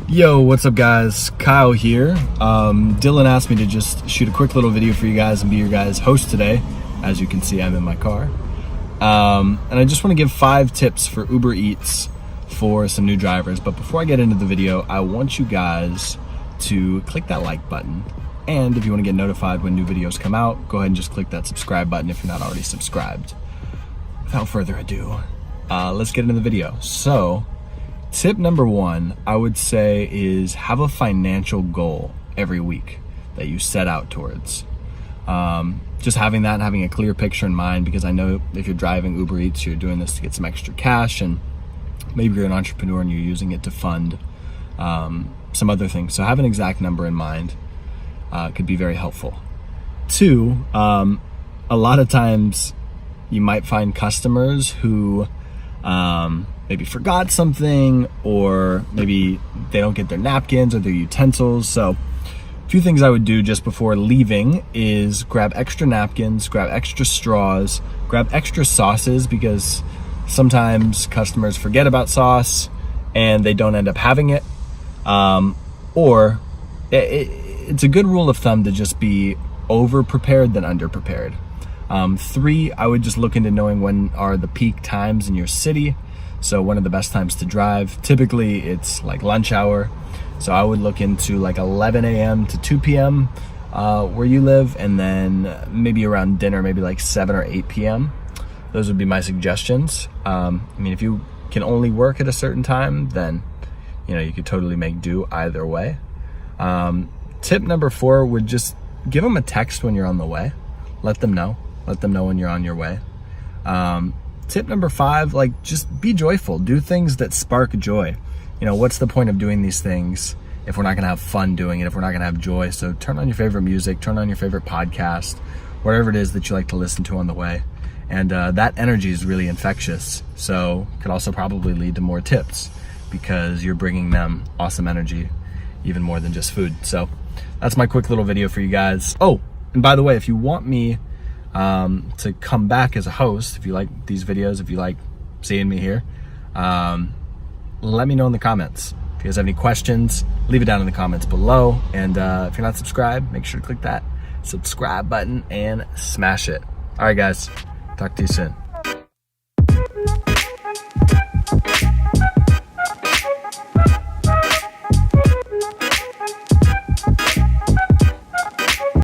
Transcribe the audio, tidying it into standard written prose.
Yo, what's up guys? Kyle here. Dylan asked me to just shoot a quick little video for you guys and be your guys' host today. As you can see, I'm in my car. And I just want to give 5 tips for Uber Eats for some new drivers. But before I get into the video, I want you guys to click that like button. And if you want to get notified when new videos come out, go ahead and just click that subscribe button if you're not already subscribed. Without further ado, let's get into the video. So, tip number 1, I would say, is have a financial goal every week that you set out towards. Just having that and having a clear picture in mind, because I know if you're driving Uber Eats, you're doing this to get some extra cash, and maybe you're an entrepreneur and you're using it to fund some other things. So have an exact number in mind could be very helpful. 2, a lot of times you might find customers who maybe forgot something, or maybe they don't get their napkins or their utensils. So a few things I would do just before leaving is grab extra napkins, grab extra straws, grab extra sauces, because sometimes customers forget about sauce and they don't end up having it. Or it's a good rule of thumb to just be over prepared than under prepared. 3, I would just look into knowing when are the peak times in your city. So one of the best times to drive, typically it's like lunch hour. So I would look into like 11 a.m. to 2 p.m. Where you live, and then maybe around dinner, maybe like 7 or 8 p.m. Those would be my suggestions. I mean, if you can only work at a certain time, then you could totally make do either way. Tip number 4 would just give them a text when you're on the way. Let them know when you're on your way. Tip number 5, like, just be joyful. Do things that spark joy. What's the point of doing these things if we're not gonna have fun doing it, if we're not gonna have joy? So turn on your favorite music, turn on your favorite podcast, whatever it is that you like to listen to on the way. And that energy is really infectious. So could also probably lead to more tips, because you're bringing them awesome energy, even more than just food. So that's my quick little video for you guys. Oh, and by the way, if you want me to come back as a host, if you like these videos, if you like seeing me here, let me know in the comments. If you guys have any questions, leave it down in the comments below. And if you're not subscribed, make sure to click that subscribe button and smash it. All right, guys, talk to you soon.